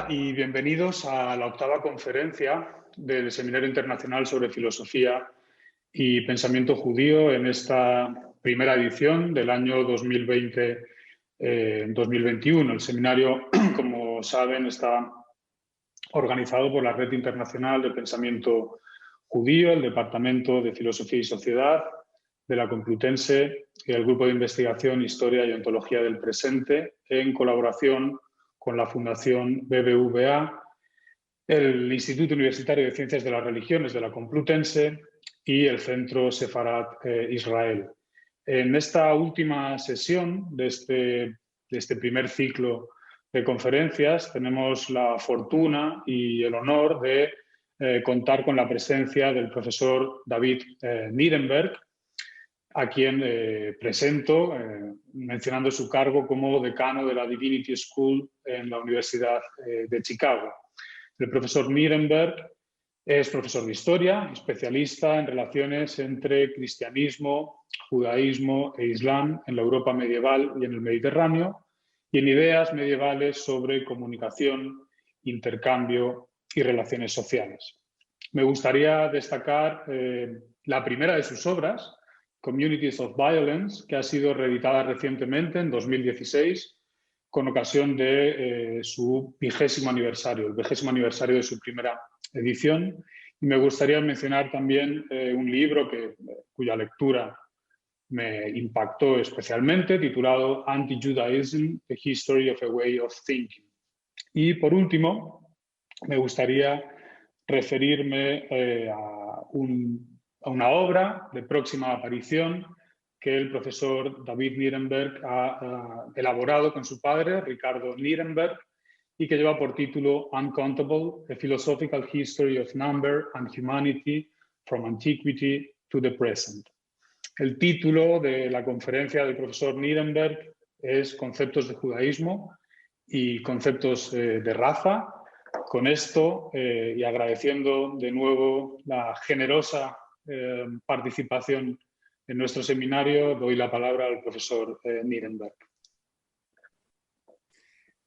Hola y bienvenidos a la octava conferencia del Seminario Internacional sobre Filosofía y Pensamiento Judío en esta primera edición del año 2020-2021. El seminario, como saben, está organizado por la Red Internacional de Pensamiento Judío, el Departamento de Filosofía y Sociedad de la Complutense y el Grupo de Investigación, Historia y Ontología del Presente, en colaboración con la Fundación BBVA, el Instituto Universitario de Ciencias de las Religiones de la Complutense y el Centro Sefarat Israel. En esta última sesión de este primer ciclo de conferencias tenemos la fortuna y el honor de contar con la presencia del profesor David Nirenberg, a quien presento mencionando su cargo como decano de la Divinity School en la Universidad de Chicago. El profesor Nirenberg es profesor de historia, especialista en relaciones entre cristianismo, judaísmo e islam en la Europa medieval y en el Mediterráneo, y en ideas medievales sobre comunicación, intercambio y relaciones sociales. Me gustaría destacar la primera de sus obras, Communities of Violence, que ha sido reeditada recientemente en 2016 con ocasión de su 20º aniversario, el 20º aniversario de su primera edición. Y me gustaría mencionar también un libro cuya lectura me impactó especialmente, titulado Anti-Judaism, The History of a Way of Thinking. Y por último, me gustaría referirme a una obra de próxima aparición que el profesor David Nirenberg ha elaborado con su padre, Ricardo Nirenberg, y que lleva por título Uncountable, A Philosophical History of Number and Humanity from Antiquity to the Present. El título de la conferencia del profesor Nirenberg es Conceptos de judaísmo y conceptos de raza. Con esto, y agradeciendo de nuevo la generosa participación en nuestro seminario, doy la palabra al profesor Nirenberg.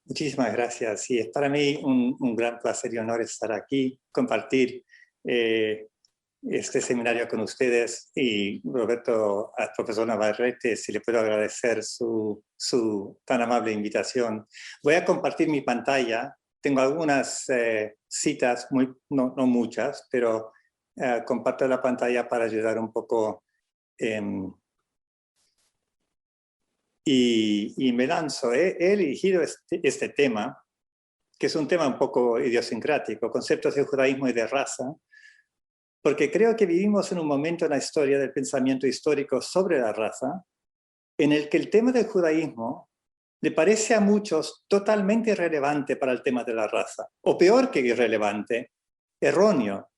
Muchísimas gracias. Sí, es para mí un gran placer y honor estar aquí, compartir este seminario con ustedes. Y Roberto, al profesor Navarrete, si le puedo agradecer su tan amable invitación. Voy a compartir mi pantalla. Tengo algunas citas, no muchas, pero comparto la pantalla para ayudar un poco. Y me lanzo. He elegido este tema, que es un tema un poco idiosincrático, conceptos de judaísmo y de raza, porque creo que vivimos en un momento en la historia del pensamiento histórico sobre la raza, en el que el tema del judaísmo le parece a muchos totalmente irrelevante para el tema de la raza, o peor que irrelevante, erróneo.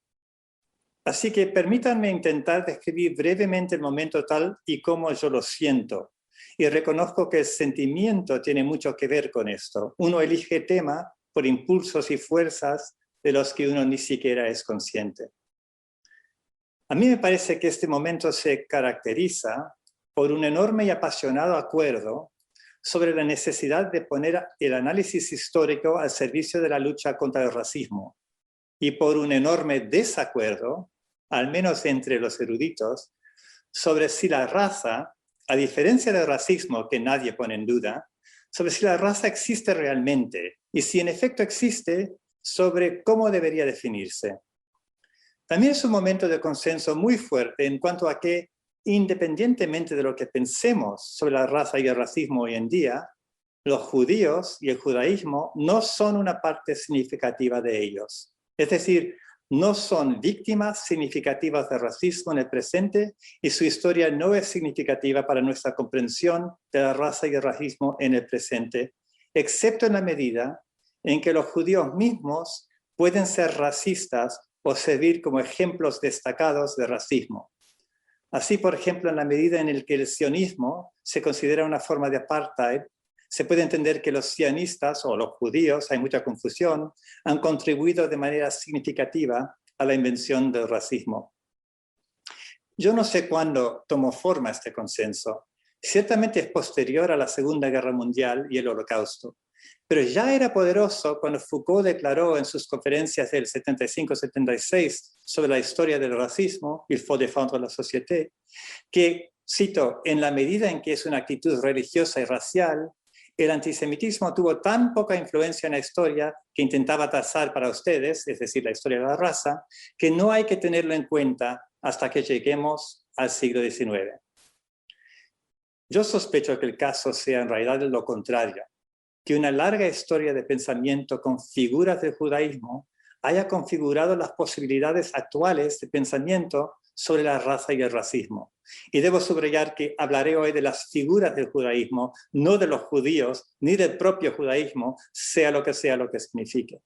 Así que permítanme intentar describir brevemente el momento tal y como yo lo siento. Y reconozco que el sentimiento tiene mucho que ver con esto. Uno elige tema por impulsos y fuerzas de los que uno ni siquiera es consciente. A mí me parece que este momento se caracteriza por un enorme y apasionado acuerdo sobre la necesidad de poner el análisis histórico al servicio de la lucha contra el racismo, y por un enorme desacuerdo, al menos entre los eruditos, sobre si la raza, a diferencia del racismo que nadie pone en duda, sobre si la raza existe realmente y si en efecto existe, sobre cómo debería definirse. También es un momento de consenso muy fuerte en cuanto a que, independientemente de lo que pensemos sobre la raza y el racismo hoy en día, los judíos y el judaísmo no son una parte significativa de ellos. Es decir, no son víctimas significativas de racismo en el presente y su historia no es significativa para nuestra comprensión de la raza y el racismo en el presente, excepto en la medida en que los judíos mismos pueden ser racistas o servir como ejemplos destacados de racismo. Así, por ejemplo, en la medida en que el sionismo se considera una forma de apartheid, se puede entender que los sionistas o los judíos, hay mucha confusión, han contribuido de manera significativa a la invención del racismo. Yo no sé cuándo tomó forma este consenso. Ciertamente es posterior a la Segunda Guerra Mundial y el Holocausto, pero ya era poderoso cuando Foucault declaró en sus conferencias del 75-76 sobre la historia del racismo, Il faut défendre la société, que, cito, en la medida en que es una actitud religiosa y racial, el antisemitismo tuvo tan poca influencia en la historia que intentaba trazar para ustedes, es decir, la historia de la raza, que no hay que tenerlo en cuenta hasta que lleguemos al siglo XIX. Yo sospecho que el caso sea en realidad lo contrario, que una larga historia de pensamiento con figuras del judaísmo haya configurado las posibilidades actuales de pensamiento sobre la raza y el racismo. Y debo subrayar que hablaré hoy de las figuras del judaísmo, no de los judíos, ni del propio judaísmo, sea lo que signifique.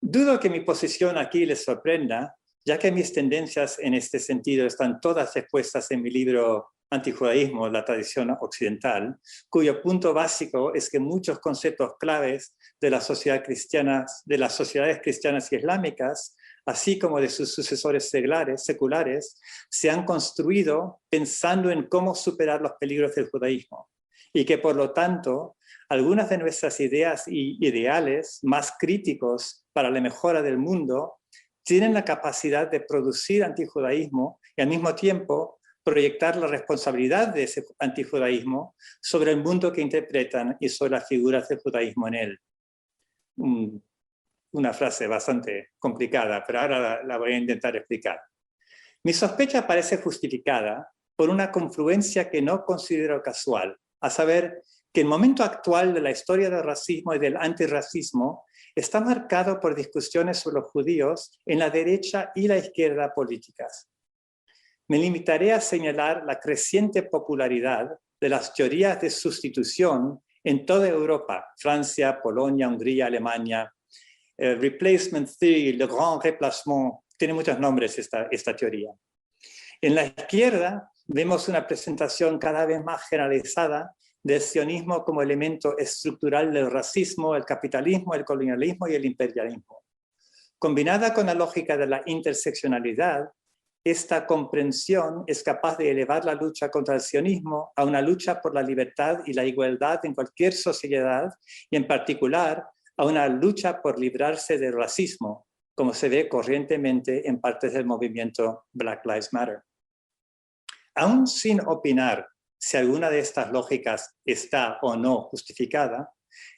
Dudo que mi posición aquí les sorprenda, ya que mis tendencias en este sentido están todas expuestas en mi libro Antijudaísmo, la tradición occidental, cuyo punto básico es que muchos conceptos claves de las sociedades cristianas y islámicas, así como de sus sucesores seculares, se han construido pensando en cómo superar los peligros del judaísmo, y que por lo tanto algunas de nuestras ideas y ideales más críticos para la mejora del mundo tienen la capacidad de producir antijudaísmo y al mismo tiempo proyectar la responsabilidad de ese antijudaísmo sobre el mundo que interpretan y sobre las figuras del judaísmo en él. Una frase bastante complicada, pero ahora la voy a intentar explicar. Mi sospecha parece justificada por una confluencia que no considero casual, a saber, que el momento actual de la historia del racismo y del antirracismo está marcado por discusiones sobre los judíos en la derecha y la izquierda políticas. Me limitaré a señalar la creciente popularidad de las teorías de sustitución en toda Europa, Francia, Polonia, Hungría, Alemania, Replacement Theory, Le Grand Replacement, tiene muchos nombres esta teoría. En la izquierda vemos una presentación cada vez más generalizada del sionismo como elemento estructural del racismo, el capitalismo, el colonialismo y el imperialismo. Combinada con la lógica de la interseccionalidad, esta comprensión es capaz de elevar la lucha contra el sionismo a una lucha por la libertad y la igualdad en cualquier sociedad y en particular a una lucha por librarse del racismo, como se ve corrientemente en partes del movimiento Black Lives Matter. Aún sin opinar si alguna de estas lógicas está o no justificada,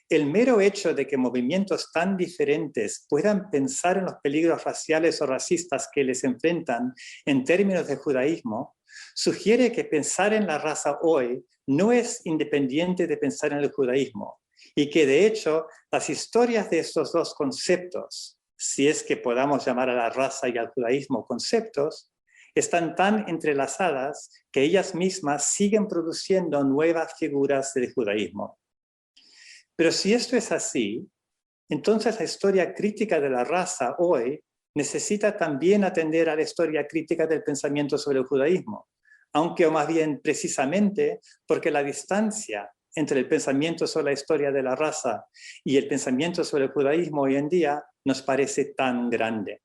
el mero hecho de que movimientos tan diferentes puedan pensar en los peligros raciales o racistas que les enfrentan en términos de judaísmo, sugiere que pensar en la raza hoy no es independiente de pensar en el judaísmo y que de hecho las historias de estos dos conceptos, si es que podamos llamar a la raza y al judaísmo conceptos, están tan entrelazadas que ellas mismas siguen produciendo nuevas figuras del judaísmo. Pero si esto es así, entonces la historia crítica de la raza hoy necesita también atender a la historia crítica del pensamiento sobre el judaísmo, aunque o más bien precisamente porque la distancia entre el pensamiento sobre la historia de la raza y el pensamiento sobre el judaísmo hoy en día nos parece tan grande.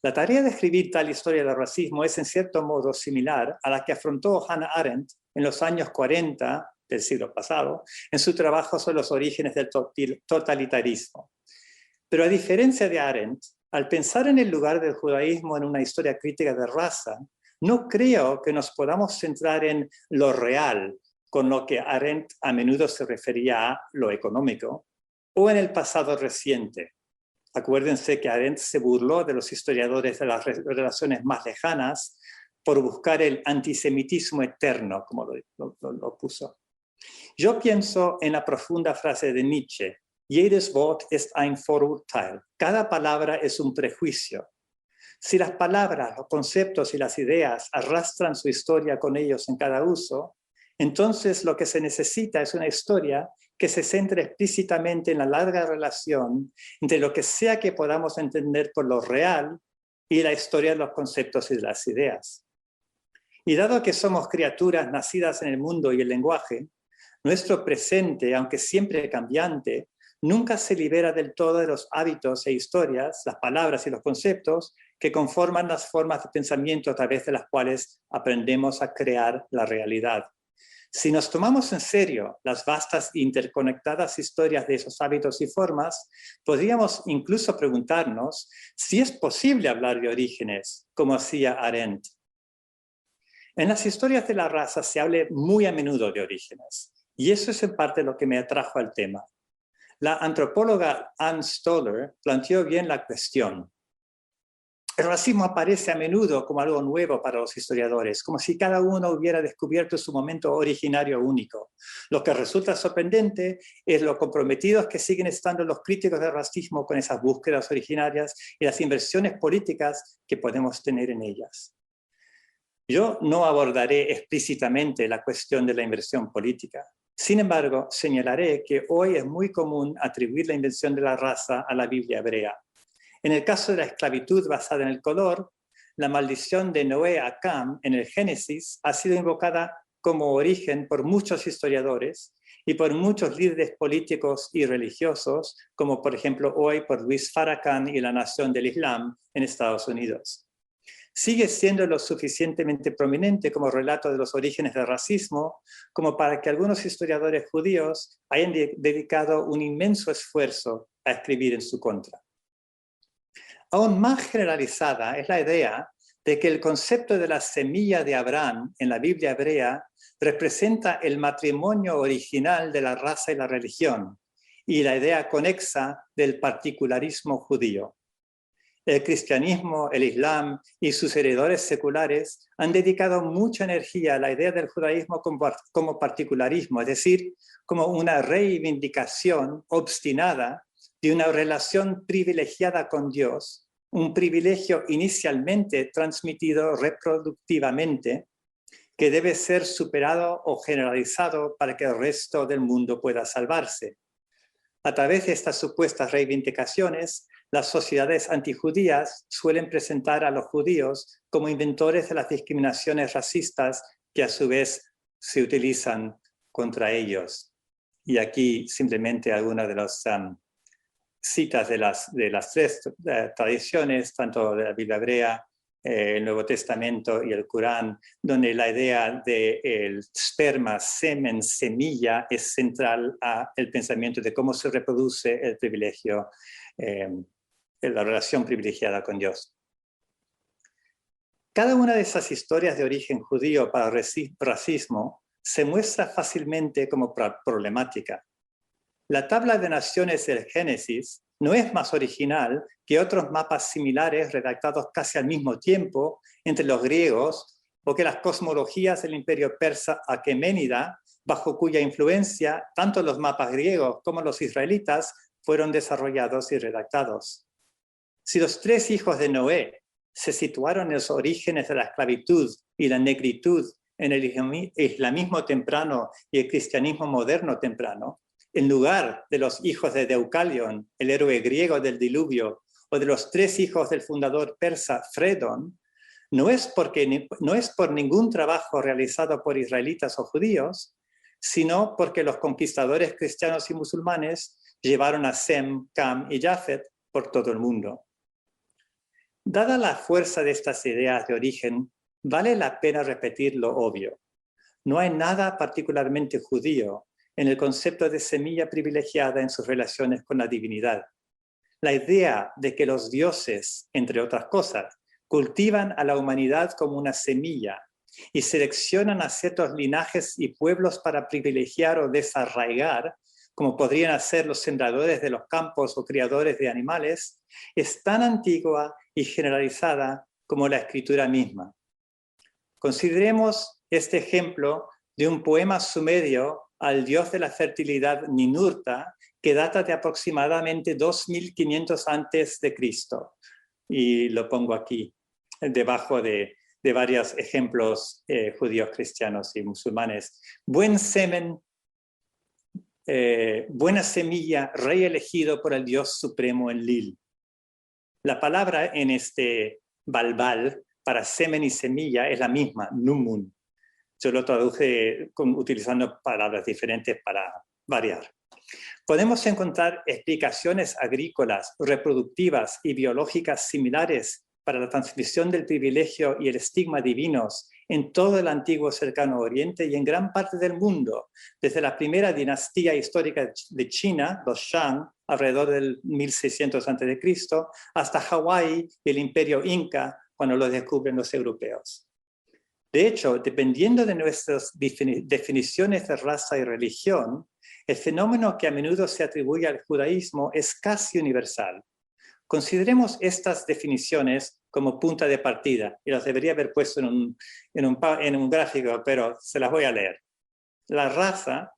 La tarea de escribir tal historia del racismo es en cierto modo similar a la que afrontó Hannah Arendt en los años 40 del siglo pasado, en su trabajo sobre los orígenes del totalitarismo. Pero a diferencia de Arendt, al pensar en el lugar del judaísmo en una historia crítica de raza, no creo que nos podamos centrar en lo real, con lo que Arendt a menudo se refería a lo económico, o en el pasado reciente. Acuérdense que Arendt se burló de los historiadores de las relaciones más lejanas por buscar el antisemitismo eterno, como lo puso. Yo pienso en la profunda frase de Nietzsche, jedes Wort ist ein Vorurteil. Cada palabra es un prejuicio. Si las palabras, los conceptos y las ideas arrastran su historia con ellos en cada uso, entonces lo que se necesita es una historia que se centre explícitamente en la larga relación entre lo que sea que podamos entender por lo real y la historia de los conceptos y de las ideas. Y dado que somos criaturas nacidas en el mundo y el lenguaje, nuestro presente, aunque siempre cambiante, nunca se libera del todo de los hábitos e historias, las palabras y los conceptos que conforman las formas de pensamiento a través de las cuales aprendemos a crear la realidad. Si nos tomamos en serio las vastas e interconectadas historias de esos hábitos y formas, podríamos incluso preguntarnos si es posible hablar de orígenes, como hacía Arendt. En las historias de la raza se habla muy a menudo de orígenes, y eso es en parte lo que me atrajo al tema. La antropóloga Ann Stoller planteó bien la cuestión. El racismo aparece a menudo como algo nuevo para los historiadores, como si cada uno hubiera descubierto su momento originario único. Lo que resulta sorprendente es lo comprometidos que siguen estando los críticos del racismo con esas búsquedas originarias y las inversiones políticas que podemos tener en ellas. Yo no abordaré explícitamente la cuestión de la inversión política. Sin embargo, señalaré que hoy es muy común atribuir la invención de la raza a la Biblia hebrea. En el caso de la esclavitud basada en el color, la maldición de Noé a Cam en el Génesis ha sido invocada como origen por muchos historiadores y por muchos líderes políticos y religiosos, como por ejemplo hoy por Luis Farrakhan y la Nación del Islam en Estados Unidos. Sigue siendo lo suficientemente prominente como relato de los orígenes del racismo, como para que algunos historiadores judíos hayan dedicado un inmenso esfuerzo a escribir en su contra. Aún más generalizada es la idea de que el concepto de la semilla de Abraham en la Biblia hebrea representa el matrimonio original de la raza y la religión, y la idea conexa del particularismo judío. El cristianismo, el islam y sus heredores seculares han dedicado mucha energía a la idea del judaísmo como particularismo, es decir, como una reivindicación obstinada de una relación privilegiada con Dios, un privilegio inicialmente transmitido reproductivamente que debe ser superado o generalizado para que el resto del mundo pueda salvarse. A través de estas supuestas reivindicaciones, las sociedades antijudías suelen presentar a los judíos como inventores de las discriminaciones racistas que a su vez se utilizan contra ellos. Y aquí simplemente algunas de las citas de las tres tradiciones, tanto de la Biblia hebrea, el Nuevo Testamento y el Corán, donde la idea del esperma, semen, semilla es central al pensamiento de cómo se reproduce el privilegio, la relación privilegiada con Dios. Cada una de esas historias de origen judío para el racismo se muestra fácilmente como problemática. La tabla de naciones del Génesis no es más original que otros mapas similares redactados casi al mismo tiempo entre los griegos o que las cosmologías del imperio persa aqueménida, bajo cuya influencia tanto los mapas griegos como los israelitas fueron desarrollados y redactados. Si los tres hijos de Noé se situaron en los orígenes de la esclavitud y la negritud en el islamismo temprano y el cristianismo moderno temprano, en lugar de los hijos de Deucalión, el héroe griego del diluvio, o de los tres hijos del fundador persa Fredon, no es por ningún trabajo realizado por israelitas o judíos, sino porque los conquistadores cristianos y musulmanes llevaron a Sem, Cam y Jafet por todo el mundo. Dada la fuerza de estas ideas de origen, vale la pena repetir lo obvio. No hay nada particularmente judío en el concepto de semilla privilegiada en sus relaciones con la divinidad. La idea de que los dioses, entre otras cosas, cultivan a la humanidad como una semilla y seleccionan a ciertos linajes y pueblos para privilegiar o desarraigar, como podrían hacer los sembradores de los campos o criadores de animales, es tan antigua y generalizada como la escritura misma. Consideremos este ejemplo de un poema sumerio al dios de la fertilidad Ninurta, que data de aproximadamente 2500 antes de Cristo. Y lo pongo aquí, debajo de varios ejemplos judíos, cristianos y musulmanes. Buen semen, buena semilla, rey elegido por el Dios supremo en Lil. La palabra en este balbal para semen y semilla es la misma, numun. Yo lo traduje utilizando palabras diferentes para variar. Podemos encontrar explicaciones agrícolas, reproductivas y biológicas similares para la transmisión del privilegio y el estigma divinos en todo el antiguo cercano oriente y en gran parte del mundo, desde la primera dinastía histórica de China, los Shang, alrededor del 1600 a.C., hasta Hawái y el imperio Inca, cuando lo descubren los europeos. De hecho, dependiendo de nuestras definiciones de raza y religión, el fenómeno que a menudo se atribuye al judaísmo es casi universal. Consideremos estas definiciones como punta de partida, y las debería haber puesto en un gráfico, pero se las voy a leer. La raza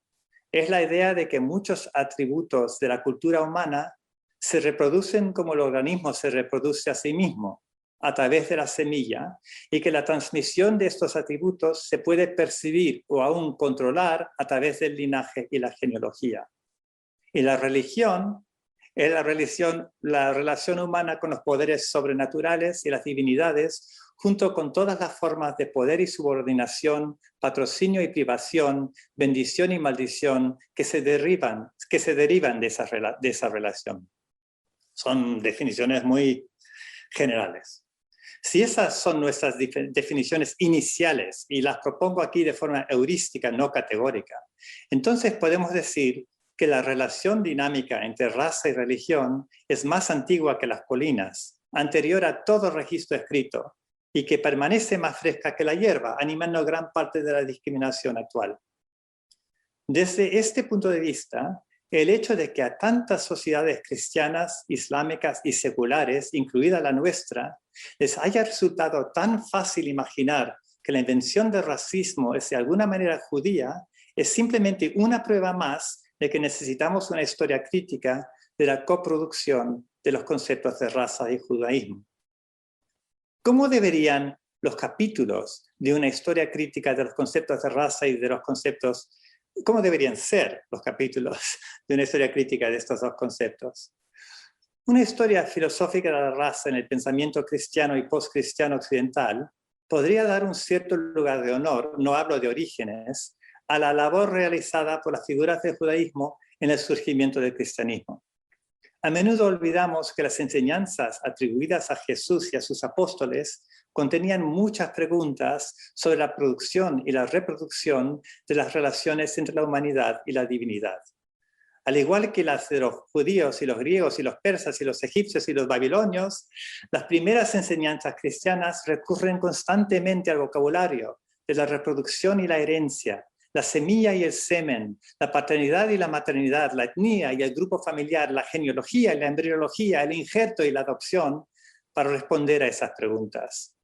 es la idea de que muchos atributos de la cultura humana se reproducen como el organismo se reproduce a sí mismo, a través de la semilla, y que la transmisión de estos atributos se puede percibir o aún controlar a través del linaje y la genealogía. Y la religión es la relación humana con los poderes sobrenaturales y las divinidades, junto con todas las formas de poder y subordinación, patrocinio y privación, bendición y maldición que se derivan de esa relación. Son definiciones muy generales. Si esas son nuestras definiciones iniciales, y las propongo aquí de forma heurística, no categórica, entonces podemos decir que la relación dinámica entre raza y religión es más antigua que las colinas, anterior a todo registro escrito, y que permanece más fresca que la hierba, animando gran parte de la discriminación actual. Desde este punto de vista, el hecho de que a tantas sociedades cristianas, islámicas y seculares, incluida la nuestra, les haya resultado tan fácil imaginar que la invención del racismo es de alguna manera judía, es simplemente una prueba más de que necesitamos una historia crítica de la coproducción de los conceptos de raza y judaísmo. ¿Cómo deberían los capítulos de una historia crítica de los conceptos de raza y de los conceptos, cómo deberían ser los capítulos de una historia crítica de estos dos conceptos? Una historia filosófica de la raza en el pensamiento cristiano y postcristiano occidental podría dar un cierto lugar de honor, no hablo de Orígenes, a la labor realizada por las figuras del judaísmo en el surgimiento del cristianismo. A menudo olvidamos que las enseñanzas atribuidas a Jesús y a sus apóstoles contenían muchas preguntas sobre la producción y la reproducción de las relaciones entre la humanidad y la divinidad. Al igual que las de los judíos y los griegos y los persas y los egipcios y los babilonios, las primeras enseñanzas cristianas recurren constantemente al vocabulario de la reproducción y la herencia, la semilla y el semen, la paternidad y la maternidad, la etnia y el grupo familiar, la genealogía y la embriología, el injerto y la adopción, para responder a esas preguntas.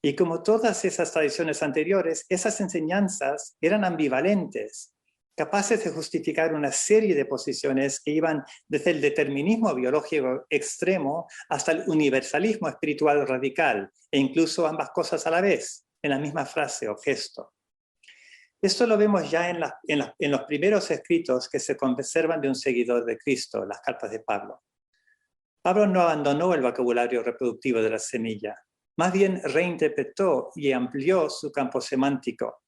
Y como todas esas tradiciones anteriores, esas enseñanzas eran ambivalentes, capaces de justificar una serie de posiciones que iban desde el determinismo biológico extremo hasta el universalismo espiritual radical, e incluso ambas cosas a la vez, en la misma frase o gesto. Esto lo vemos ya en los primeros escritos que se conservan de un seguidor de Cristo, las cartas de Pablo. Pablo no abandonó el vocabulario reproductivo de la semilla, más bien reinterpretó y amplió su campo semántico.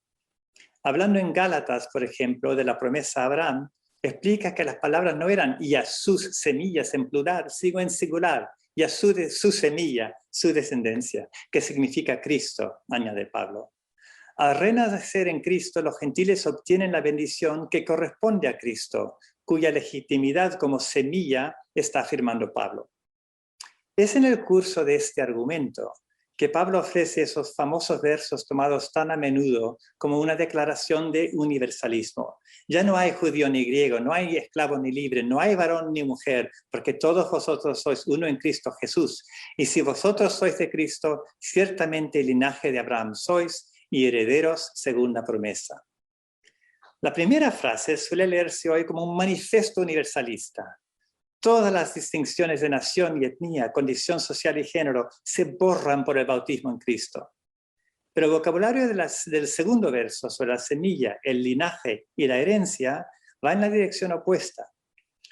Hablando en Gálatas, por ejemplo, de la promesa a Abraham, explica que las palabras no eran y a sus semillas en plural, sino en singular, y a su semilla, su descendencia, que significa Cristo, añade Pablo. Al renacer en Cristo, los gentiles obtienen la bendición que corresponde a Cristo, cuya legitimidad como semilla está afirmando Pablo. Es en el curso de este argumento que Pablo ofrece esos famosos versos tomados tan a menudo como una declaración de universalismo. Ya no hay judío ni griego, no hay esclavo ni libre, no hay varón ni mujer, porque todos vosotros sois uno en Cristo Jesús. Y si vosotros sois de Cristo, ciertamente el linaje de Abraham sois, y herederos según la promesa. La primera frase suele leerse hoy como un manifiesto universalista. Todas las distinciones de nación y etnia, condición social y género se borran por el bautismo en Cristo. Pero el vocabulario del segundo verso sobre la semilla, el linaje y la herencia va en la dirección opuesta.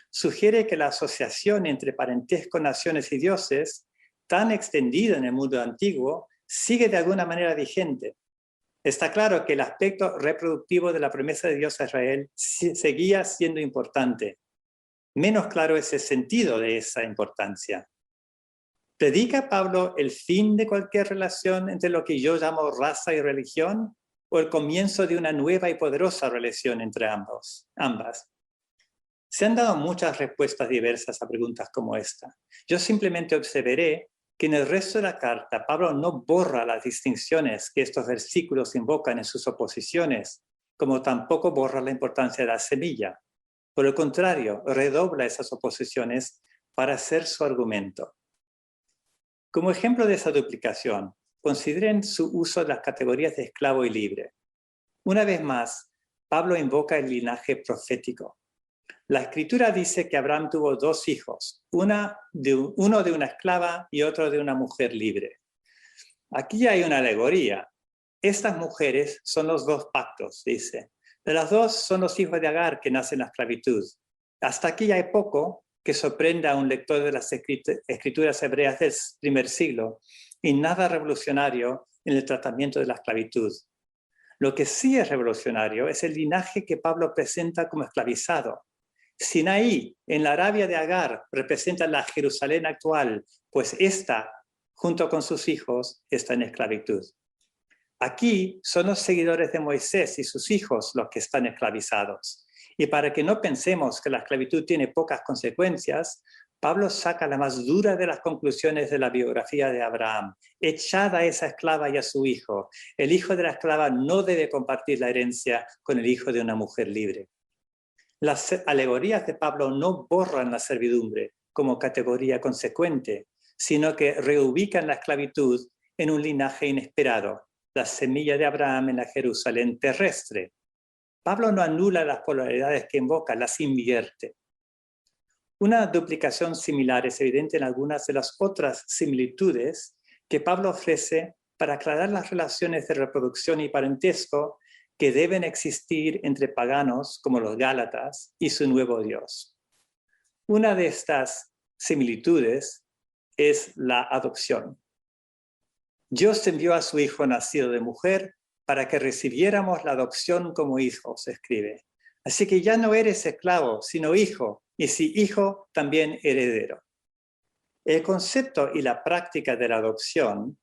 Sugiere que la asociación entre parentesco, naciones y dioses, tan extendida en el mundo antiguo, sigue de alguna manera vigente. Está claro que el aspecto reproductivo de la promesa de Dios a Israel seguía siendo importante. Menos claro es el sentido de esa importancia. ¿Predica Pablo el fin de cualquier relación entre lo que yo llamo raza y religión o el comienzo de una nueva y poderosa relación entre ambas? Se han dado muchas respuestas diversas a preguntas como esta. Yo simplemente observaré que en el resto de la carta Pablo no borra las distinciones que estos versículos invocan en sus oposiciones, como tampoco borra la importancia de la semilla. Por el contrario, redobla esas oposiciones para hacer su argumento. Como ejemplo de esa duplicación, consideren su uso de las categorías de esclavo y libre. Una vez más, Pablo invoca el linaje profético. La Escritura dice que Abraham tuvo 2 hijos, uno de una esclava y otro de una mujer libre. Aquí hay una alegoría. Estas mujeres son los 2 pactos, dice. De las 2 son los hijos de Agar que nacen en la esclavitud. Hasta aquí hay poco que sorprenda a un lector de las escrituras hebreas del primer siglo y nada revolucionario en el tratamiento de la esclavitud. Lo que sí es revolucionario es el linaje que Pablo presenta como esclavizado. Sinaí, en la Arabia de Agar, representa la Jerusalén actual, pues esta, junto con sus hijos, está en esclavitud. Aquí son los seguidores de Moisés y sus hijos los que están esclavizados. Y para que no pensemos que la esclavitud tiene pocas consecuencias, Pablo saca la más dura de las conclusiones de la biografía de Abraham. Echada a esa esclava y a su hijo. El hijo de la esclava no debe compartir la herencia con el hijo de una mujer libre. Las alegorías de Pablo no borran la servidumbre como categoría consecuente, sino que reubican la esclavitud en un linaje inesperado, la semilla de Abraham en la Jerusalén terrestre. Pablo no anula las polaridades que invoca, las invierte. Una duplicación similar es evidente en algunas de las otras similitudes que Pablo ofrece para aclarar las relaciones de reproducción y parentesco que deben existir entre paganos como los Gálatas y su nuevo Dios. Una de estas similitudes es la adopción. Dios envió a su Hijo nacido de mujer para que recibiéramos la adopción como hijos, escribe. Así que ya no eres esclavo, sino hijo, y si hijo, también heredero. El concepto y la práctica de la adopción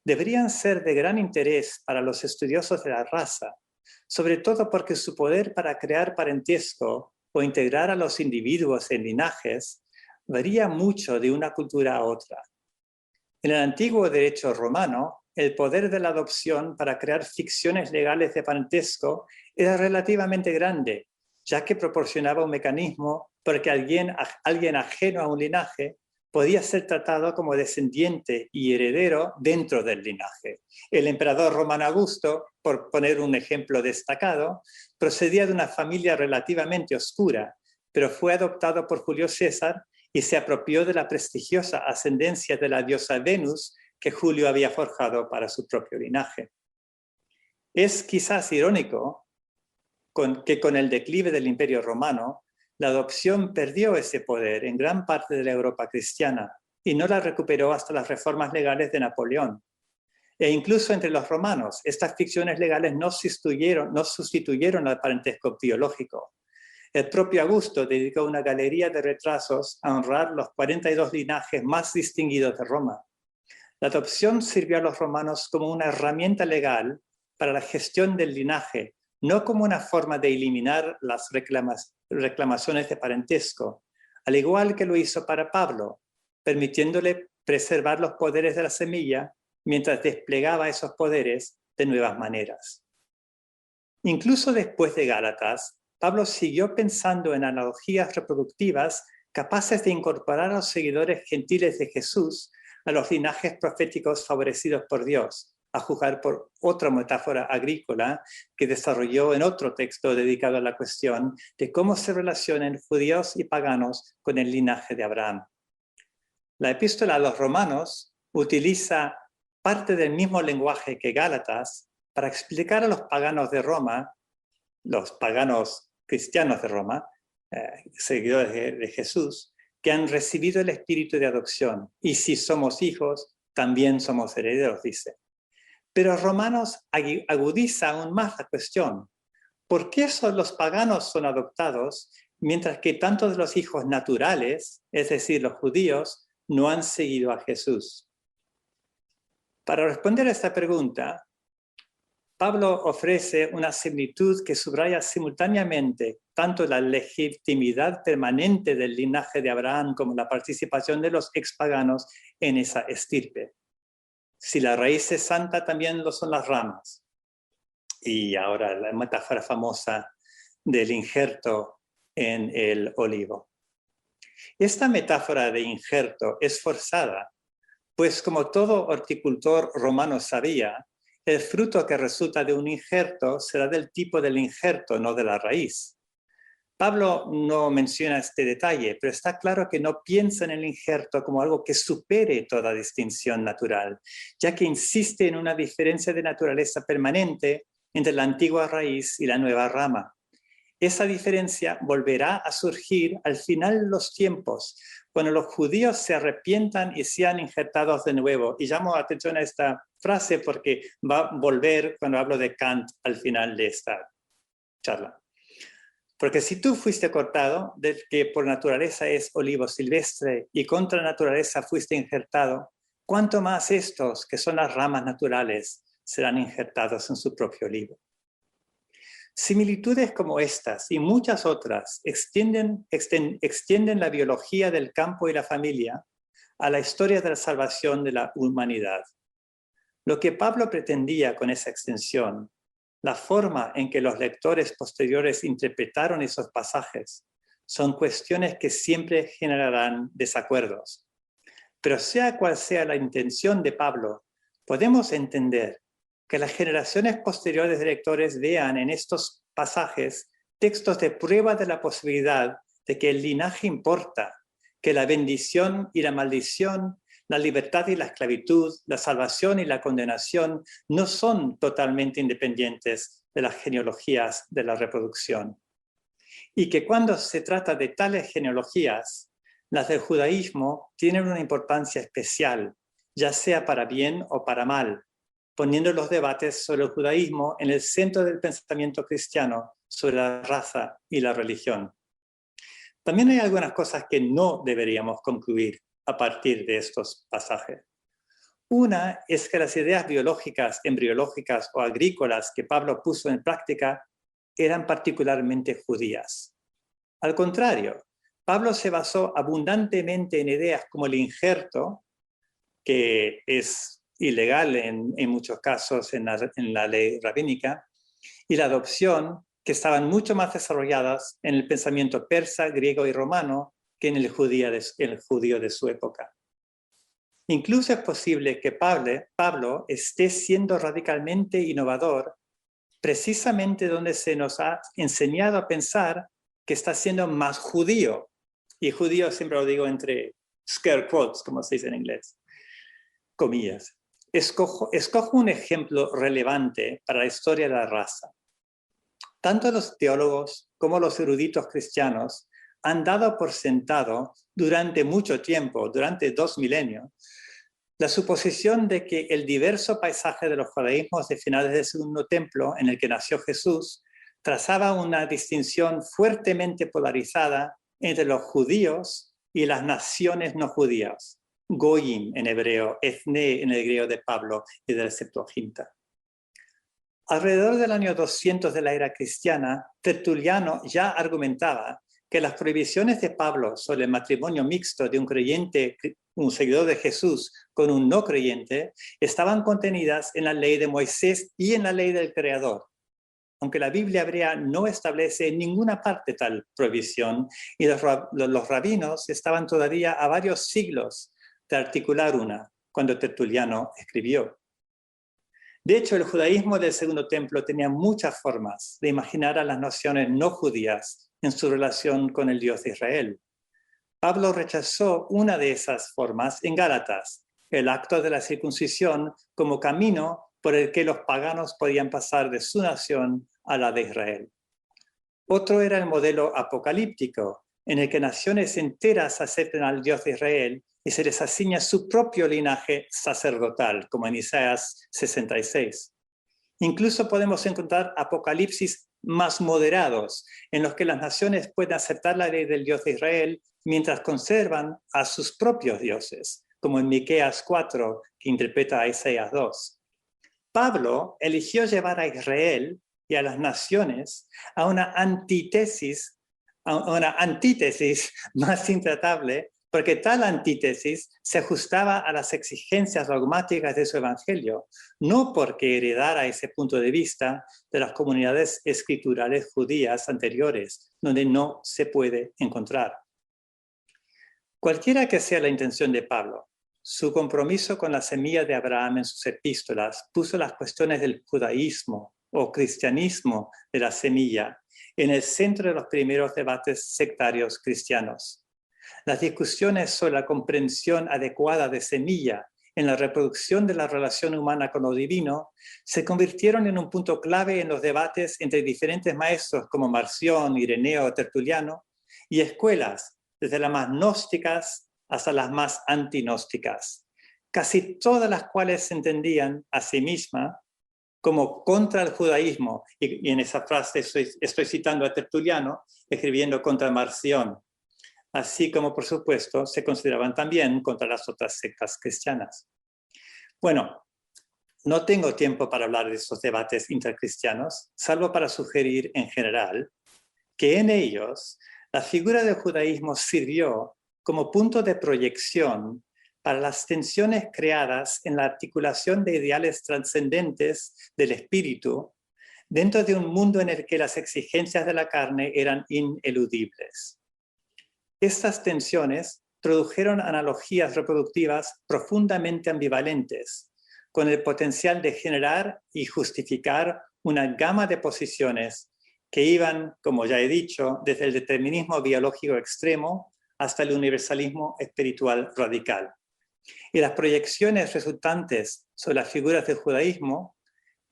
deberían ser de gran interés para los estudiosos de la raza, sobre todo porque su poder para crear parentesco o integrar a los individuos en linajes varía mucho de una cultura a otra. En el antiguo derecho romano, el poder de la adopción para crear ficciones legales de parentesco era relativamente grande, ya que proporcionaba un mecanismo para que alguien ajeno a un linaje podía ser tratado como descendiente y heredero dentro del linaje. El emperador romano Augusto, por poner un ejemplo destacado, procedía de una familia relativamente oscura, pero fue adoptado por Julio César y se apropió de la prestigiosa ascendencia de la diosa Venus que Julio había forjado para su propio linaje. Es quizás irónico que con el declive del Imperio Romano, la adopción perdió ese poder en gran parte de la Europa cristiana y no la recuperó hasta las reformas legales de Napoleón. E incluso entre los romanos, estas ficciones legales no sustituyeron al parentesco biológico. El propio Augusto dedicó una galería de retratos a honrar los 42 linajes más distinguidos de Roma. La adopción sirvió a los romanos como una herramienta legal para la gestión del linaje, no como una forma de eliminar las reclamaciones de parentesco, al igual que lo hizo para Pablo, permitiéndole preservar los poderes de la semilla mientras desplegaba esos poderes de nuevas maneras. Incluso después de Gálatas, Pablo siguió pensando en analogías reproductivas capaces de incorporar a los seguidores gentiles de Jesús a los linajes proféticos favorecidos por Dios, a juzgar por otra metáfora agrícola que desarrolló en otro texto dedicado a la cuestión de cómo se relacionan judíos y paganos con el linaje de Abraham. La epístola a los romanos utiliza parte del mismo lenguaje que Gálatas para explicar a los paganos de Roma, los paganos cristianos de Roma, seguidores de Jesús, que han recibido el espíritu de adopción. Y si somos hijos, también somos herederos, dice. Pero Romanos agudiza aún más la cuestión. ¿Por qué los paganos son adoptados, mientras que tantos de los hijos naturales, es decir, los judíos, no han seguido a Jesús? Para responder a esta pregunta, Pablo ofrece una similitud que subraya simultáneamente tanto la legitimidad permanente del linaje de Abraham como la participación de los expaganos en esa estirpe. Si la raíz es santa, también lo son las ramas. Y ahora la metáfora famosa del injerto en el olivo. Esta metáfora de injerto es forzada, pues como todo horticultor romano sabía, el fruto que resulta de un injerto será del tipo del injerto, no de la raíz. Pablo no menciona este detalle, pero está claro que no piensa en el injerto como algo que supere toda distinción natural, ya que insiste en una diferencia de naturaleza permanente entre la antigua raíz y la nueva rama. Esa diferencia volverá a surgir al final de los tiempos, cuando los judíos se arrepientan y sean injertados de nuevo. Y llamo atención a esta frase porque va a volver cuando hablo de Kant al final de esta charla. Porque si tú fuiste cortado, del que por naturaleza es olivo silvestre, y contra naturaleza fuiste injertado, ¿cuánto más estos, que son las ramas naturales, serán injertados en su propio olivo? Similitudes como estas y muchas otras extienden la biología del campo y la familia a la historia de la salvación de la humanidad. Lo que Pablo pretendía con esa extensión, la forma en que los lectores posteriores interpretaron esos pasajes, son cuestiones que siempre generarán desacuerdos. Pero sea cual sea la intención de Pablo, podemos entender que las generaciones posteriores de lectores vean en estos pasajes textos de prueba de la posibilidad de que el linaje importa, que la bendición y la maldición, la libertad y la esclavitud, la salvación y la condenación no son totalmente independientes de las genealogías de la reproducción. Y que cuando se trata de tales genealogías, las del judaísmo tienen una importancia especial, ya sea para bien o para mal, poniendo los debates sobre el judaísmo en el centro del pensamiento cristiano sobre la raza y la religión. También hay algunas cosas que no deberíamos concluir a partir de estos pasajes. Una es que las ideas biológicas, embriológicas o agrícolas que Pablo puso en práctica eran particularmente judías. Al contrario, Pablo se basó abundantemente en ideas como el injerto, que es ilegal en muchos casos en la ley rabínica, y la adopción, que estaban mucho más desarrolladas en el pensamiento persa, griego y romano que en el judío de su época. Incluso es posible que Pablo esté siendo radicalmente innovador precisamente donde se nos ha enseñado a pensar que está siendo más judío. Y judío siempre lo digo entre scare quotes, como se dice en inglés, comillas. Escojo un ejemplo relevante para la historia de la raza. Tanto los teólogos como los eruditos cristianos han dado por sentado durante mucho tiempo, durante 2 milenios, la suposición de que el diverso paisaje de los judaísmos de finales del Segundo Templo, en el que nació Jesús, trazaba una distinción fuertemente polarizada entre los judíos y las naciones no judías. Goyim en hebreo, ethne en el griego de Pablo y de la Septuaginta. Alrededor del año 200 de la era cristiana, Tertuliano ya argumentaba que las prohibiciones de Pablo sobre el matrimonio mixto de un creyente, un seguidor de Jesús, con un no creyente, estaban contenidas en la ley de Moisés y en la ley del Creador. Aunque la Biblia hebrea no establece en ninguna parte tal prohibición, y los rabinos estaban todavía a varios siglos de articular una, cuando Tertuliano escribió. De hecho, el judaísmo del Segundo Templo tenía muchas formas de imaginar a las naciones no judías en su relación con el Dios de Israel. Pablo rechazó una de esas formas en Gálatas, el acto de la circuncisión como camino por el que los paganos podían pasar de su nación a la de Israel. Otro era el modelo apocalíptico, en el que naciones enteras aceptan al Dios de Israel y se les asigna su propio linaje sacerdotal, como en Isaías 66. Incluso podemos encontrar apocalipsis más moderados, en los que las naciones pueden aceptar la ley del Dios de Israel, mientras conservan a sus propios dioses, como en Miqueas 4, que interpreta a Isaías 2. Pablo eligió llevar a Israel y a las naciones a una antítesis más intratable, porque tal antítesis se ajustaba a las exigencias dogmáticas de su evangelio, no porque heredara ese punto de vista de las comunidades escriturales judías anteriores, donde no se puede encontrar. Cualquiera que sea la intención de Pablo, su compromiso con la semilla de Abraham en sus epístolas puso las cuestiones del judaísmo o cristianismo de la semilla en el centro de los primeros debates sectarios cristianos. Las discusiones sobre la comprensión adecuada de semilla en la reproducción de la relación humana con lo divino se convirtieron en un punto clave en los debates entre diferentes maestros como Marción, Ireneo o Tertuliano, y escuelas, desde las más gnósticas hasta las más antinósticas, casi todas las cuales se entendían a sí mismas como contra el judaísmo, y en esa frase estoy citando a Tertuliano, escribiendo contra Marción, así como, por supuesto, se consideraban también contra las otras sectas cristianas. Bueno, no tengo tiempo para hablar de esos debates intercristianos, salvo para sugerir en general que en ellos la figura del judaísmo sirvió como punto de proyección para las tensiones creadas en la articulación de ideales trascendentes del espíritu dentro de un mundo en el que las exigencias de la carne eran ineludibles. Estas tensiones produjeron analogías reproductivas profundamente ambivalentes, con el potencial de generar y justificar una gama de posiciones que iban, como ya he dicho, desde el determinismo biológico extremo hasta el universalismo espiritual radical. Y las proyecciones resultantes sobre las figuras del judaísmo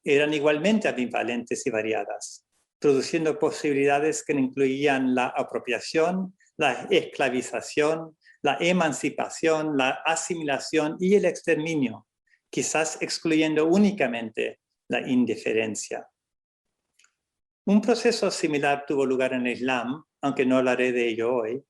eran igualmente ambivalentes y variadas, produciendo posibilidades que incluían la apropiación, la esclavización, la emancipación, la asimilación y el exterminio, quizás excluyendo únicamente la indiferencia. Un proceso similar tuvo lugar en el Islam, aunque no hablaré de ello hoy,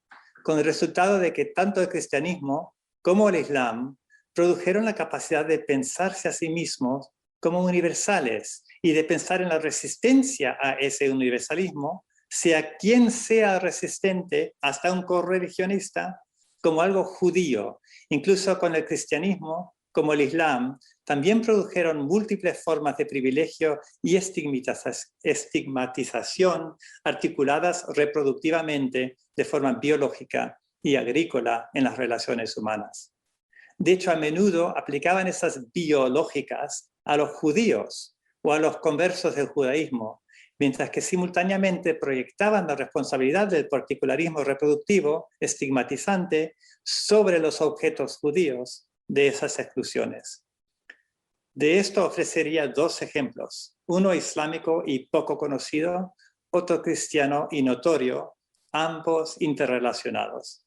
con el resultado de que tanto el cristianismo como el Islam produjeron la capacidad de pensarse a sí mismos como universales y de pensar en la resistencia a ese universalismo, sea quien sea resistente, hasta un correligionista, como algo judío. Incluso con el cristianismo, como el Islam, también produjeron múltiples formas de privilegio y estigmatización articuladas reproductivamente de forma biológica y agrícola en las relaciones humanas. De hecho, a menudo aplicaban esas biológicas a los judíos o a los conversos del judaísmo, mientras que simultáneamente proyectaban la responsabilidad del particularismo reproductivo estigmatizante sobre los objetos judíos de esas exclusiones. De esto ofrecería dos ejemplos, uno islámico y poco conocido, otro cristiano y notorio, ambos interrelacionados.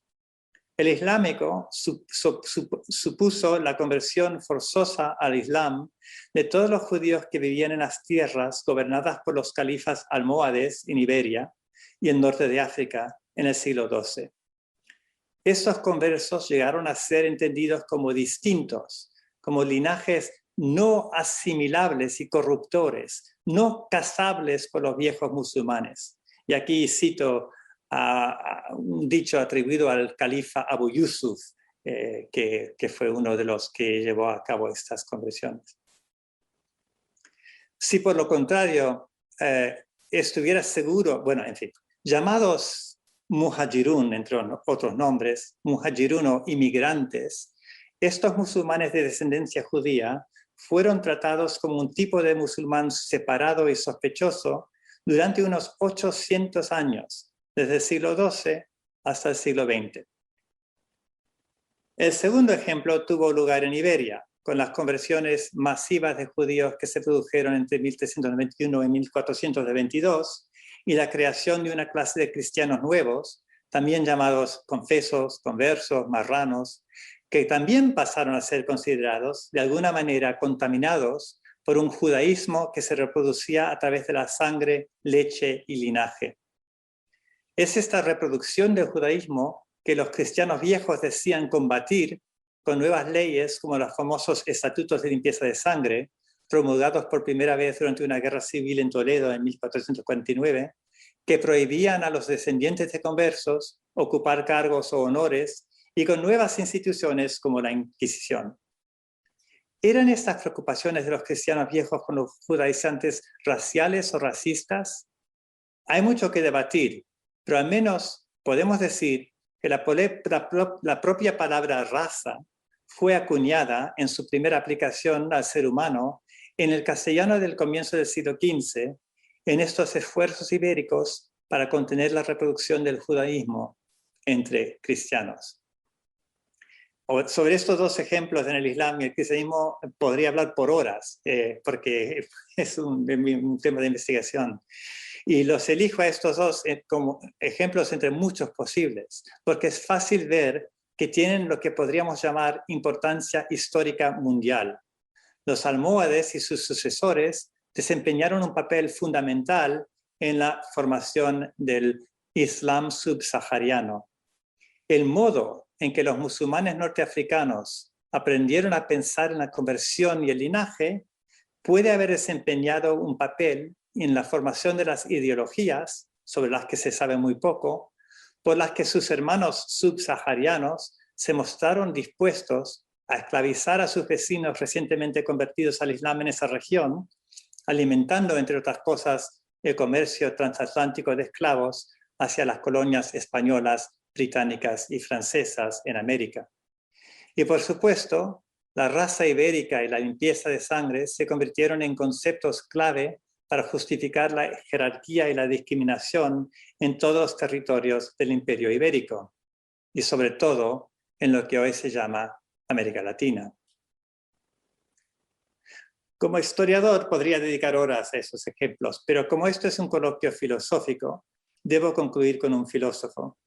El islámico supuso la conversión forzosa al Islam de todos los judíos que vivían en las tierras gobernadas por los califas almohades en Iberia y el norte de África en el siglo XII. Estos conversos llegaron a ser entendidos como distintos, como linajes no asimilables y corruptores, no casables por los viejos musulmanes. Y aquí cito un dicho atribuido al califa Abu Yusuf, que fue uno de los que llevó a cabo estas conversiones. Si por lo contrario estuviera seguro, bueno, en fin, llamados muhajirun, entre otros nombres, muhajirun o inmigrantes, estos musulmanes de descendencia judía fueron tratados como un tipo de musulmán separado y sospechoso durante unos 800 años, desde el siglo XII hasta el siglo XX. El segundo ejemplo tuvo lugar en Iberia, con las conversiones masivas de judíos que se produjeron entre 1391 y 1422, y la creación de una clase de cristianos nuevos, también llamados confesos, conversos, marranos, que también pasaron a ser considerados de alguna manera contaminados por un judaísmo que se reproducía a través de la sangre, leche y linaje. Es esta reproducción del judaísmo que los cristianos viejos decían combatir con nuevas leyes como los famosos estatutos de limpieza de sangre, promulgados por primera vez durante una guerra civil en Toledo en 1449, que prohibían a los descendientes de conversos ocupar cargos o honores, y con nuevas instituciones como la Inquisición. ¿Eran estas preocupaciones de los cristianos viejos con los judaizantes raciales o racistas? Hay mucho que debatir, pero al menos podemos decir que la propia palabra raza fue acuñada en su primera aplicación al ser humano en el castellano del comienzo del siglo XV, en estos esfuerzos ibéricos para contener la reproducción del judaísmo entre cristianos. Sobre estos dos ejemplos en el Islam y el cristianismo podría hablar por horas, porque es un tema de investigación. Y los elijo a estos dos como ejemplos entre muchos posibles, porque es fácil ver que tienen lo que podríamos llamar importancia histórica mundial. Los almohades y sus sucesores desempeñaron un papel fundamental en la formación del Islam subsahariano. El modo en que los musulmanes norteafricanos aprendieron a pensar en la conversión y el linaje puede haber desempeñado un papel en la formación de las ideologías, sobre las que se sabe muy poco, por las que sus hermanos subsaharianos se mostraron dispuestos a esclavizar a sus vecinos recientemente convertidos al Islam en esa región, alimentando, entre otras cosas, el comercio transatlántico de esclavos hacia las colonias españolas, británicas y francesas en América. Y por supuesto, la raza ibérica y la limpieza de sangre se convirtieron en conceptos clave para justificar la jerarquía y la discriminación en todos los territorios del Imperio Ibérico, y sobre todo en lo que hoy se llama América Latina. Como historiador podría dedicar horas a esos ejemplos, pero como esto es un coloquio filosófico, debo concluir con un filósofo.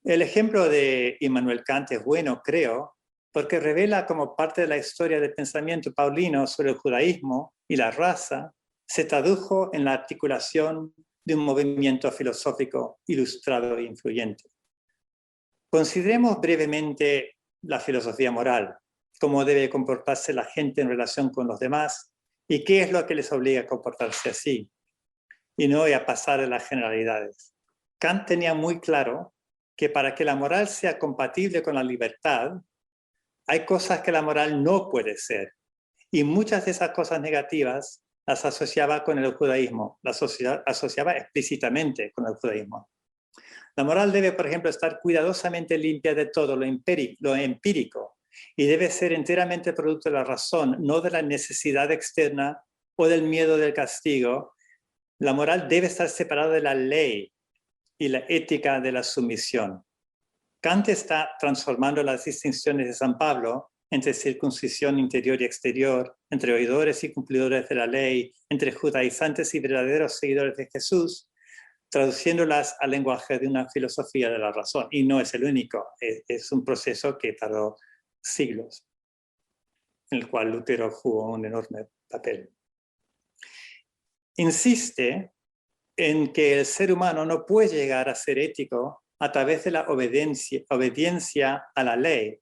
El ejemplo de Immanuel Kant es bueno, creo, porque revela como parte de la historia del pensamiento paulino sobre el judaísmo y la raza se tradujo en la articulación de un movimiento filosófico ilustrado e influyente. Consideremos brevemente la filosofía moral, cómo debe comportarse la gente en relación con los demás y qué es lo que les obliga a comportarse así, y no voy a pasar a las generalidades. Kant tenía muy claro que para que la moral sea compatible con la libertad, hay cosas que la moral no puede ser, y muchas de esas cosas negativas las asociaba con el judaísmo, las asociaba explícitamente con el judaísmo. La moral debe, por ejemplo, estar cuidadosamente limpia de todo lo empírico y debe ser enteramente producto de la razón, no de la necesidad externa o del miedo del castigo. La moral debe estar separada de la ley y la ética de la sumisión. Kant está transformando las distinciones de San Pablo entre circuncisión interior y exterior, entre oidores y cumplidores de la ley, entre judaizantes y verdaderos seguidores de Jesús, traduciéndolas al lenguaje de una filosofía de la razón. Y no es el único, es un proceso que tardó siglos, en el cual Lutero jugó un enorme papel. Insiste en que el ser humano no puede llegar a ser ético a través de la obediencia a la ley,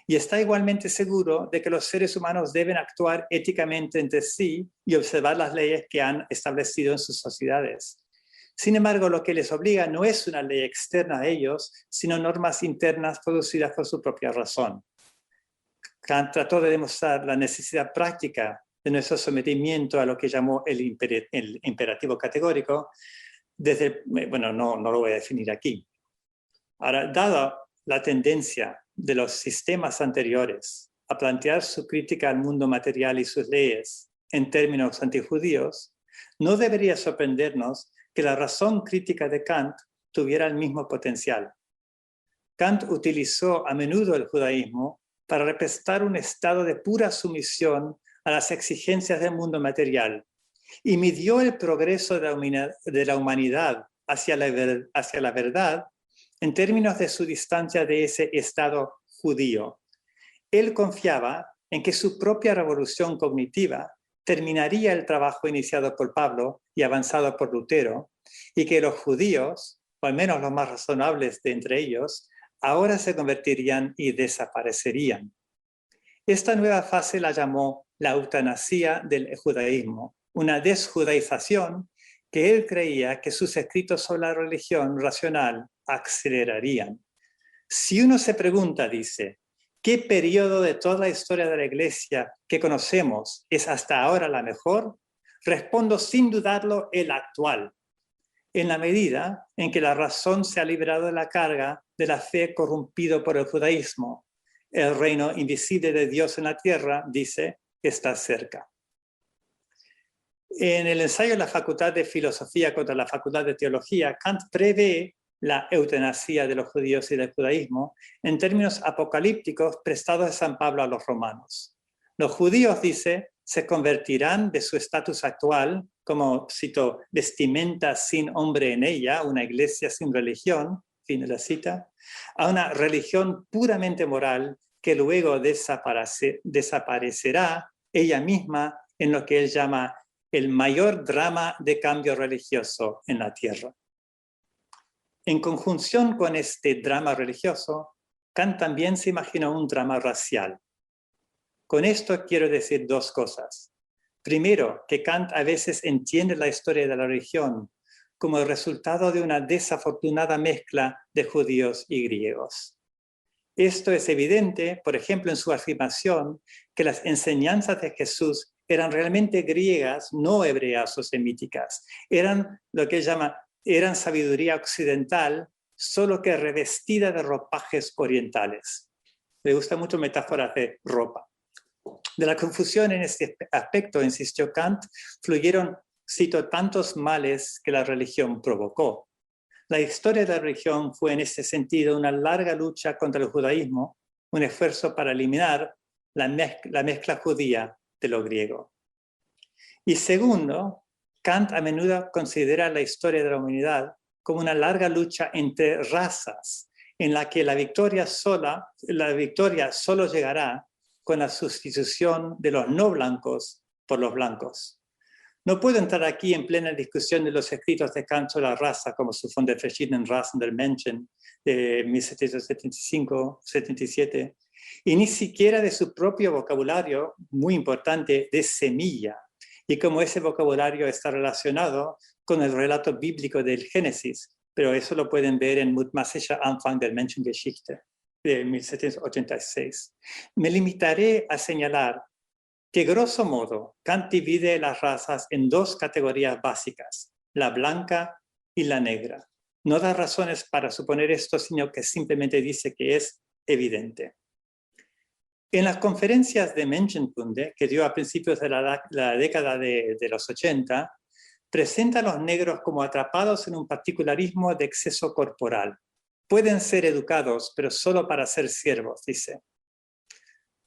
y está igualmente seguro de que los seres humanos deben actuar éticamente entre sí y observar las leyes que han establecido en sus sociedades. Sin embargo, lo que les obliga no es una ley externa a ellos, sino normas internas producidas por su propia razón. Kant trató de demostrar la necesidad práctica de nuestro sometimiento a lo que llamó el imperativo categórico, bueno, no lo voy a definir aquí. Ahora, dada la tendencia de los sistemas anteriores a plantear su crítica al mundo material y sus leyes en términos antijudíos, no debería sorprendernos que la razón crítica de Kant tuviera el mismo potencial. Kant utilizó a menudo el judaísmo para representar un estado de pura sumisión a las exigencias del mundo material y midió el progreso de la humanidad hacia la verdad en términos de su distancia de ese estado judío. Él confiaba en que su propia revolución cognitiva terminaría el trabajo iniciado por Pablo y avanzado por Lutero, y que los judíos, o al menos los más razonables de entre ellos, ahora se convertirían y desaparecerían. Esta nueva fase la llamó la eutanasia del judaísmo, una desjudaización que él creía que sus escritos sobre la religión racional acelerarían. Si uno se pregunta, dice, ¿qué periodo de toda la historia de la Iglesia que conocemos es hasta ahora la mejor? Respondo sin dudarlo, el actual. En la medida en que la razón se ha liberado de la carga de la fe corrompido por el judaísmo, el reino invisible de Dios en la tierra, dice, está cerca. En el ensayo de la Facultad de Filosofía contra la Facultad de Teología, Kant prevé la eutanasia de los judíos y del judaísmo en términos apocalípticos prestados de San Pablo a los romanos. Los judíos, dice, se convertirán de su estatus actual, como, cito, vestimenta sin hombre en ella, una iglesia sin religión, fin de la cita, a una religión puramente moral que luego desaparecerá ella misma en lo que él llama el mayor drama de cambio religioso en la tierra. En conjunción con este drama religioso, Kant también se imaginó un drama racial. Con esto quiero decir dos cosas. Primero, que Kant a veces entiende la historia de la religión como el resultado de una desafortunada mezcla de judíos y griegos. Esto es evidente, por ejemplo, en su afirmación que las enseñanzas de Jesús eran realmente griegas, no hebreas o semíticas. Eran lo que él llama, eran sabiduría occidental, solo que revestida de ropajes orientales. Le gusta mucho metáforas de ropa. De la confusión en este aspecto, insistió Kant, fluyeron, cito, tantos males que la religión provocó. La historia de la religión fue en este sentido una larga lucha contra el judaísmo, un esfuerzo para eliminar la mezcla judía de lo griego. Y segundo, Kant a menudo considera la historia de la humanidad como una larga lucha entre razas, en la que la victoria solo llegará con la sustitución de los no blancos por los blancos. No puedo entrar aquí en plena discusión de los escritos de Kant sobre la raza, como su Von der verschiedenen Rassen der Menschen de 1775-77, y ni siquiera de su propio vocabulario, muy importante, de semilla, y cómo ese vocabulario está relacionado con el relato bíblico del Génesis, pero eso lo pueden ver en Mutmaßlicher Anfang der Menschengeschichte de 1786. Me limitaré a señalar que, grosso modo, Kant divide las razas en dos categorías básicas, la blanca y la negra. No da razones para suponer esto, sino que simplemente dice que es evidente. En las conferencias de Menschenkunde, que dio a principios de la década de los 80, presenta a los negros como atrapados en un particularismo de exceso corporal. Pueden ser educados, pero solo para ser siervos, dice.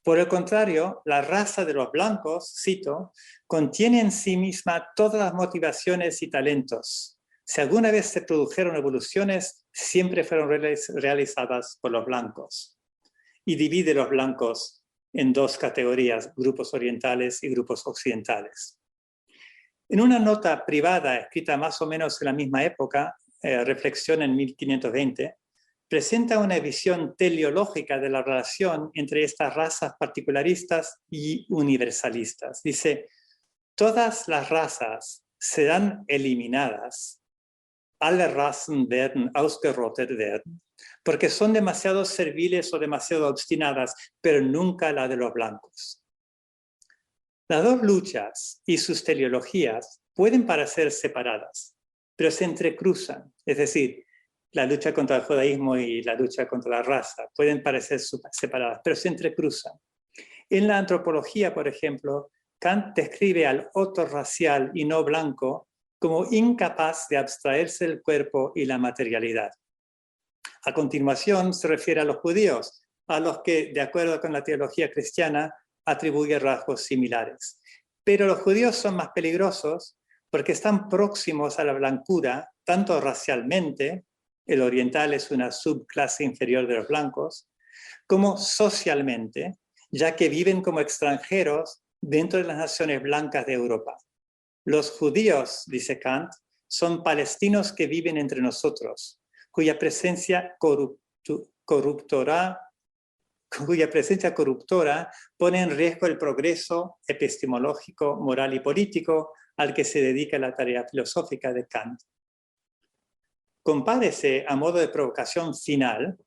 Por el contrario, la raza de los blancos, cito, contiene en sí misma todas las motivaciones y talentos. Si alguna vez se produjeron evoluciones, siempre fueron realizadas por los blancos. Y divide los blancos en dos categorías, grupos orientales y grupos occidentales. En una nota privada escrita más o menos en la misma época, Reflexión en 1520, presenta una visión teleológica de la relación entre estas razas particularistas y universalistas. Dice, todas las razas serán eliminadas, alle Rassen werden ausgerottet werden, porque son demasiado serviles o demasiado obstinadas, pero nunca la de los blancos. Las dos luchas y sus teleologías pueden parecer separadas, pero se entrecruzan, es decir, la lucha contra el judaísmo y la lucha contra la raza pueden parecer separadas, pero se entrecruzan. En la antropología, por ejemplo, Kant describe al otro racial y no blanco como incapaz de abstraerse del cuerpo y la materialidad. A continuación se refiere a los judíos, a los que, de acuerdo con la teología cristiana, atribuye rasgos similares. Pero los judíos son más peligrosos porque están próximos a la blancura, tanto racialmente, el oriental es una subclase inferior de los blancos, como socialmente, ya que viven como extranjeros dentro de las naciones blancas de Europa. Los judíos, dice Kant, son palestinos que viven entre nosotros, cuya presencia corruptora pone en riesgo el progreso epistemológico, moral y político al que se dedica la tarea filosófica de Kant. Compárese, a modo de provocación final,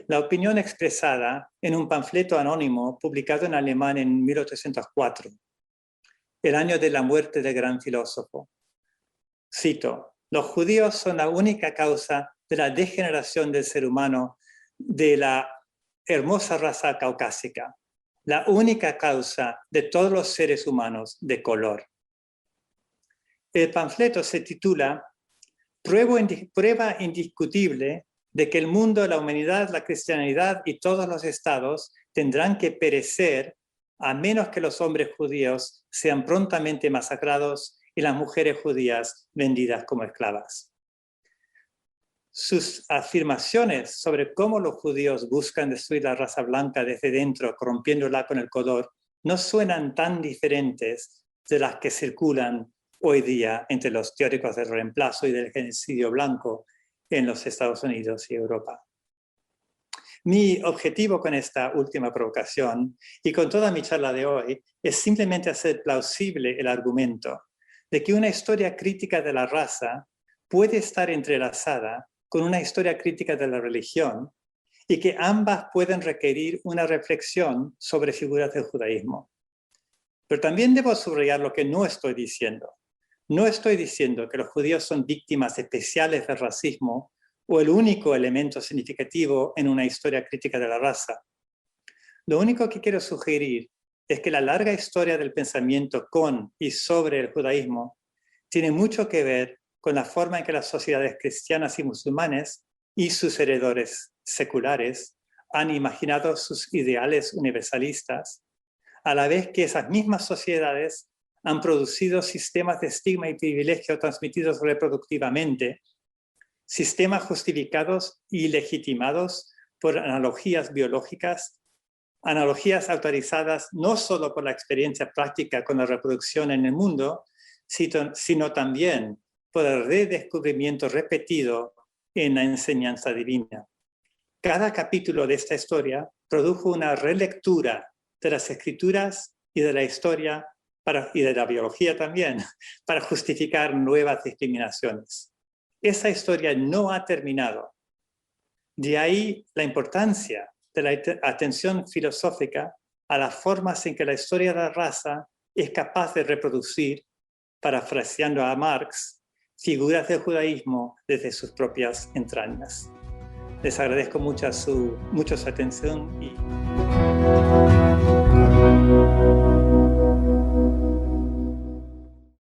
la opinión expresada en un panfleto anónimo publicado en alemán en 1804, el año de la muerte del gran filósofo. Cito: los judíos son la única causa de la degeneración del ser humano de la hermosa raza caucásica, la única causa de todos los seres humanos de color. El panfleto se titula Prueba indiscutible de que el mundo, la humanidad, la cristianidad y todos los estados tendrán que perecer a menos que los hombres judíos sean prontamente masacrados y las mujeres judías vendidas como esclavas. Sus afirmaciones sobre cómo los judíos buscan destruir la raza blanca desde dentro, corrompiéndola con el color, no suenan tan diferentes de las que circulan hoy día entre los teóricos del reemplazo y del genocidio blanco en los Estados Unidos y Europa. Mi objetivo con esta última provocación y con toda mi charla de hoy es simplemente hacer plausible el argumento de que una historia crítica de la raza puede estar entrelazada con una historia crítica de la religión y que ambas pueden requerir una reflexión sobre figuras del judaísmo. Pero también debo subrayar lo que no estoy diciendo. No estoy diciendo que los judíos son víctimas especiales del racismo o el único elemento significativo en una historia crítica de la raza. Lo único que quiero sugerir es que la larga historia del pensamiento con y sobre el judaísmo tiene mucho que ver con la forma en que las sociedades cristianas y musulmanes y sus heredores seculares han imaginado sus ideales universalistas, a la vez que esas mismas sociedades han producido sistemas de estigma y privilegio transmitidos reproductivamente, sistemas justificados y legitimados por analogías biológicas, analogías autorizadas no solo por la experiencia práctica con la reproducción en el mundo, sino también por el redescubrimiento repetido en la enseñanza divina. Cada capítulo de esta historia produjo una relectura de las escrituras y de la historia y de la biología también, para justificar nuevas discriminaciones. Esa historia no ha terminado. De ahí la importancia de la atención filosófica a las formas en que la historia de la raza es capaz de reproducir, parafraseando a Marx, figuras del judaísmo desde sus propias entrañas. Les agradezco mucho su atención y